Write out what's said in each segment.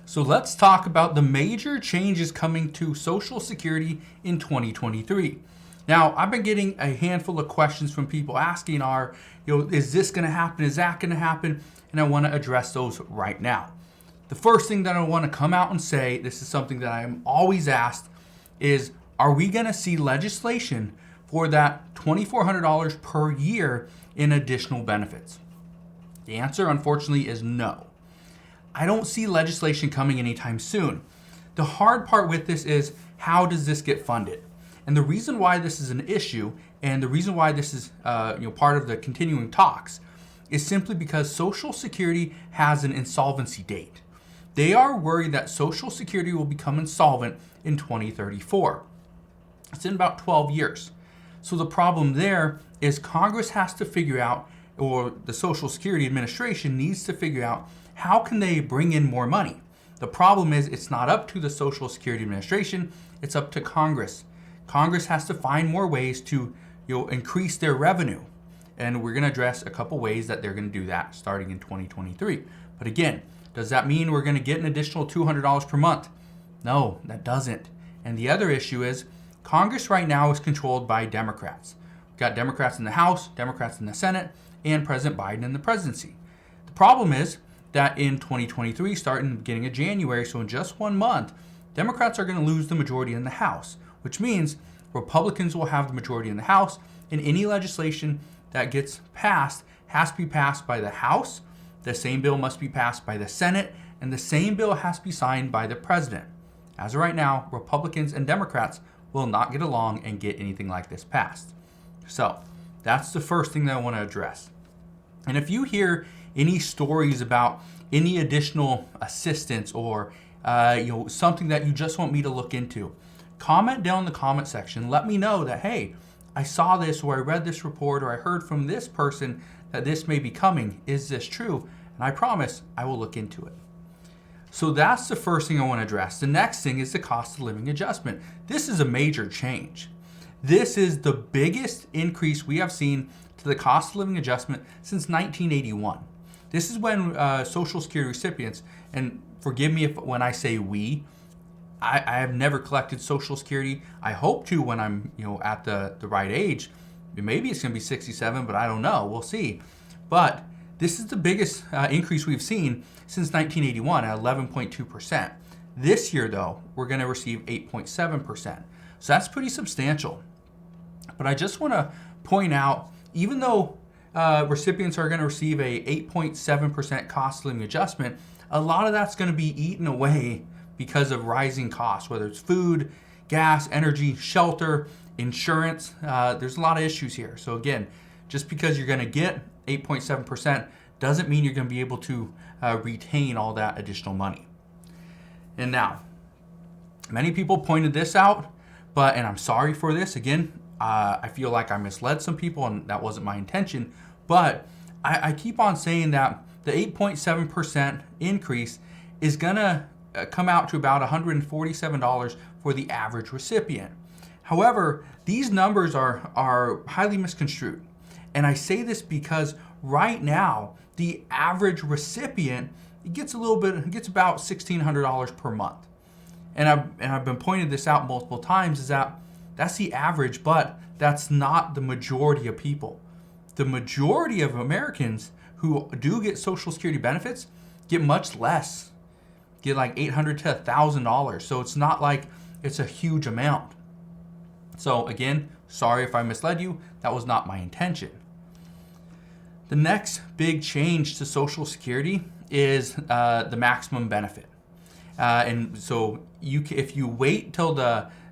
So let's talk about the major changes coming to Social Security in 2023. Now, I've been getting a handful of questions from people asking is this going to happen? Is that going to happen? And I want to address those right now. The first thing that I want to come out and say, this is something that I am always asked, is are we going to see legislation for that $2,400 per year in additional benefits? The answer, unfortunately, is no. I don't see legislation coming anytime soon. The hard part with this is, how does this get funded? And the reason why this is an issue, and the reason why this is part of the continuing talks, is simply because Social Security has an insolvency date. They are worried that Social Security will become insolvent in 2034. It's in about 12 years. So the problem there is Congress has to figure out, or the Social Security Administration needs to figure out, how can they bring in more money? The problem is it's not up to the Social Security Administration, it's up to Congress. Congress has to find more ways to increase their revenue. And we're going to address a couple ways that they're going to do that starting in 2023. But again, does that mean we're going to get an additional $200 per month? No, that doesn't. And the other issue is Congress right now is controlled by Democrats. We've got Democrats in the House, Democrats in the Senate, and President Biden in the presidency. The problem is that in 2023, starting the beginning of January, so in just 1 month, Democrats are going to lose the majority in the House, which means Republicans will have the majority in the House, and any legislation that gets passed has to be passed by the House. The same bill must be passed by the Senate, and the same bill has to be signed by the President. As of right now, Republicans and Democrats will not get along and get anything like this passed. So that's the first thing that I want to address. And if you hear any stories about any additional assistance or something that you just want me to look into, comment down in the comment section. Let me know that, hey, I saw this, or I read this report, or I heard from this person that this may be coming. Is this true? And I promise I will look into it. So that's the first thing I want to address. The next thing is the cost of living adjustment. This is a major change. This is the biggest increase we have seen to the cost of living adjustment since 1981. This is when Social Security recipients, and forgive me when I say we, I have never collected Social Security. I hope to when I'm at the right age. Maybe it's going to be 67, but I don't know. We'll see. But this is the biggest increase we've seen since 1981 at 11.2%. This year, though, we're going to receive 8.7%. So that's pretty substantial. But I just want to point out, even though recipients are going to receive a 8.7% cost of living adjustment, a lot of that's going to be eaten away because of rising costs, whether it's food, gas, energy, shelter, insurance. There's a lot of issues here. So again, just because you're going to get 8.7% doesn't mean you're going to be able to retain all that additional money. And now, many people pointed this out, and I'm sorry for this. Again, I feel like I misled some people, and that wasn't my intention. But I keep on saying that the 8.7% increase is going to come out to about $147 for the average recipient. However, these numbers are highly misconstrued. And I say this because right now, the average recipient gets about $1,600 per month. And I've been pointing this out multiple times, is that that's the average, but that's not the majority of people. The majority of Americans who do get Social Security benefits get much less, get like $800 to $1,000. So it's not like it's a huge amount. So again, sorry if I misled you. That was not my intention. The next big change to Social Security is the maximum benefit. And so if you wait till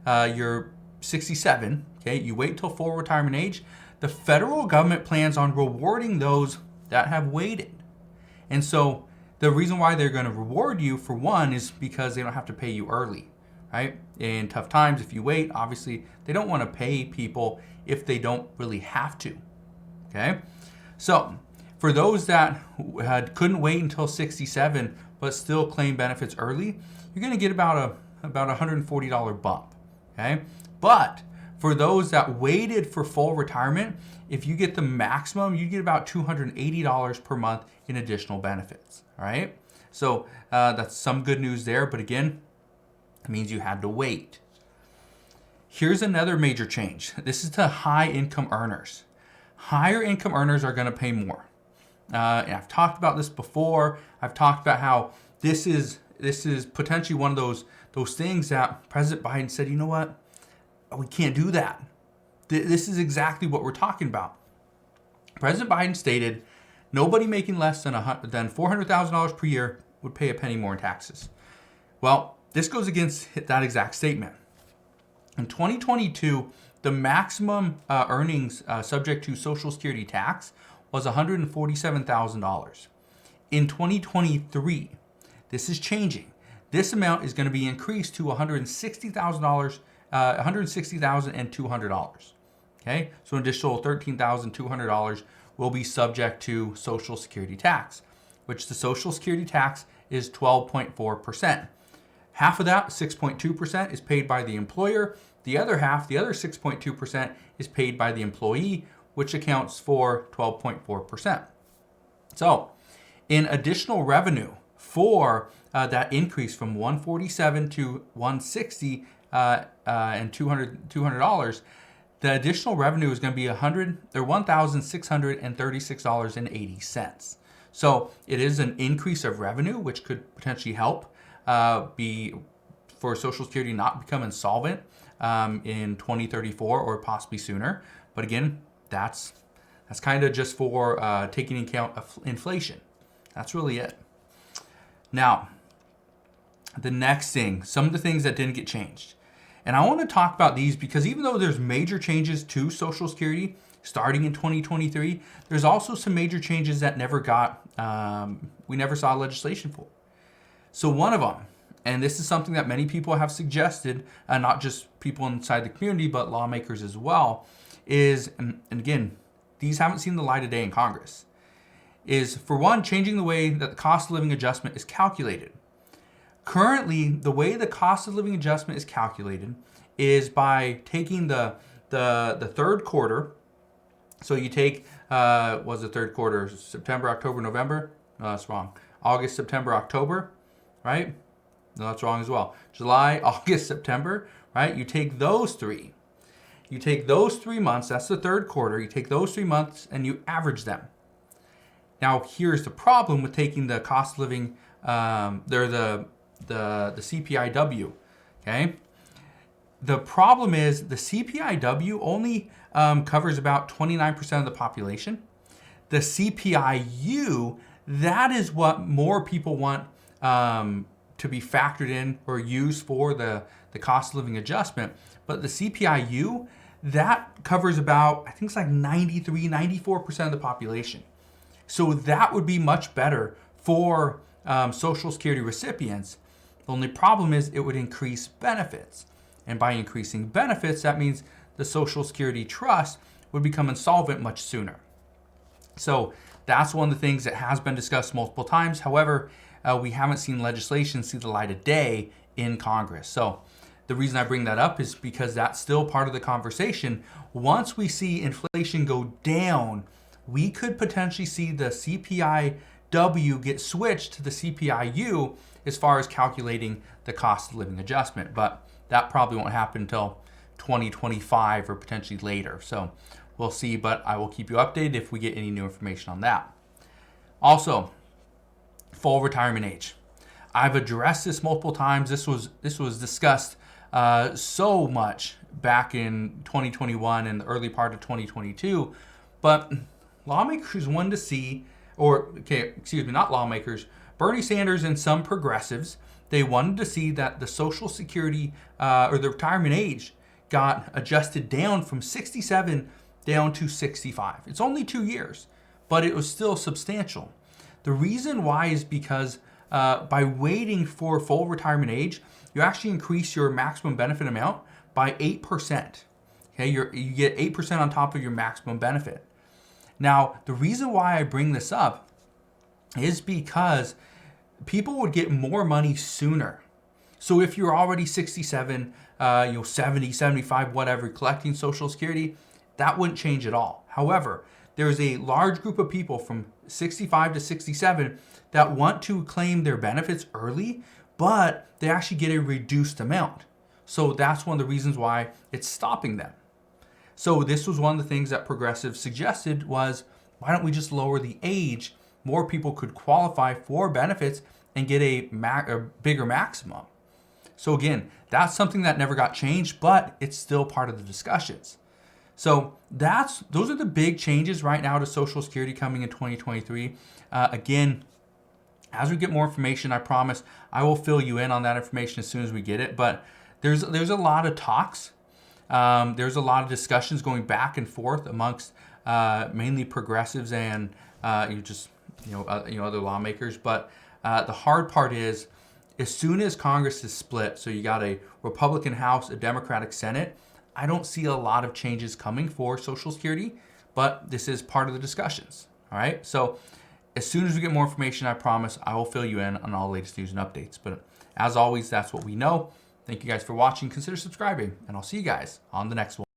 you're 67, okay, you wait till full retirement age, the federal government plans on rewarding those that have waited. And so the reason why they're going to reward you, for one, is because they don't have to pay you early, right? In tough times, if you wait, obviously they don't want to pay people if they don't really have to, okay? So for those that couldn't wait until 67 but still claim benefits early, you're going to get about a $140 bump, okay? But for those that waited for full retirement, if you get the maximum, you get about $280 per month in additional benefits, all right? So that's some good news there. But again, it means you had to wait. Here's another major change. This is to high income earners. Higher income earners are going to pay more. And I've talked about this before. I've talked about how this is potentially one of those things that President Biden said, you know what, we can't do that. This is exactly what we're talking about. President Biden stated nobody making less than $400,000 per year would pay a penny more in taxes. Well, this goes against that exact statement. In 2022, the maximum earnings subject to Social Security tax was $147,000. In 2023, this is changing. This amount is going to be increased to $160,000, $160,200. Okay, so an additional $13,200 will be subject to Social Security tax, which the Social Security tax is 12.4%. Half of that, 6.2%, is paid by the employer. The other half, the other 6.2%, is paid by the employee, which accounts for 12.4%. So, in additional revenue for that increase from 147 to 160 and $200, the additional revenue is going to be $1,636.80. So it is an increase of revenue, which could potentially help be for Social Security not become insolvent in 2034 or possibly sooner. But again, that's kind of just for taking into account of inflation. That's really it. Now, the next thing, some of the things that didn't get changed. And I want to talk about these because even though there's major changes to Social Security starting in 2023, there's also some major changes that never we never saw legislation for. So one of them, and this is something that many people have suggested, not just people inside the community, but lawmakers as well, is, and again, these haven't seen the light of day in Congress, is for one, changing the way that the cost of living adjustment is calculated. Currently, the way the cost of living adjustment is calculated is by taking the third quarter. So you take, was the third quarter September, October, November? No, that's wrong. August, September, October, right? No, that's wrong as well. July, August, September, right? You take those three. You take those 3 months, that's the third quarter. You take those 3 months and you average them. Now, here's the problem with taking the cost of living, the CPIW, okay? The problem is the CPIW only covers about 29% of the population. The CPIU, that is what more people want to be factored in or used for the cost of living adjustment. But the CPIU, that covers about, I think it's like 93, 94% of the population. So that would be much better for Social Security recipients. The only problem is it would increase benefits. And by increasing benefits, that means the Social Security trust would become insolvent much sooner. So that's one of the things that has been discussed multiple times. However, we haven't seen legislation see the light of day in Congress. So the reason I bring that up is because that's still part of the conversation. Once we see inflation go down, we could potentially see the CPIW get switched to the CPIU as far as calculating the cost of living adjustment. But that probably won't happen until 2025 or potentially later. So we'll see, but I will keep you updated if we get any new information on that. Also, full retirement age. I've addressed this multiple times. This was discussed so much back in 2021 and the early part of 2022, but lawmakers wanted to see, not lawmakers, Bernie Sanders and some progressives, they wanted to see that the Social Security or the retirement age got adjusted down from 67 down to 65. It's only 2 years, but it was still substantial. The reason why is because by waiting for full retirement age, you actually increase your maximum benefit amount by 8%. Okay, you get 8% on top of your maximum benefit. Now, the reason why I bring this up is because people would get more money sooner. So if you're already 67, 70, 75, whatever, collecting Social Security, that wouldn't change at all. However, there's a large group of people from 65 to 67 that want to claim their benefits early, but they actually get a reduced amount. So that's one of the reasons why it's stopping them. So this was one of the things that progressives suggested was, why don't we just lower the age? More people could qualify for benefits and get a bigger maximum. So again, that's something that never got changed, but it's still part of the discussions. So those are the big changes right now to Social Security coming in 2023. Again, as we get more information, I promise I will fill you in on that information as soon as we get it. But there's a lot of talks. There's a lot of discussions going back and forth amongst mainly progressives and other lawmakers. But the hard part is, as soon as Congress is split, so you got a Republican House, a Democratic Senate, I don't see a lot of changes coming for Social Security, but this is part of the discussions. All right. So as soon as we get more information, I promise I will fill you in on all the latest news and updates. But as always, that's what we know. Thank you guys for watching. Consider subscribing, and I'll see you guys on the next one.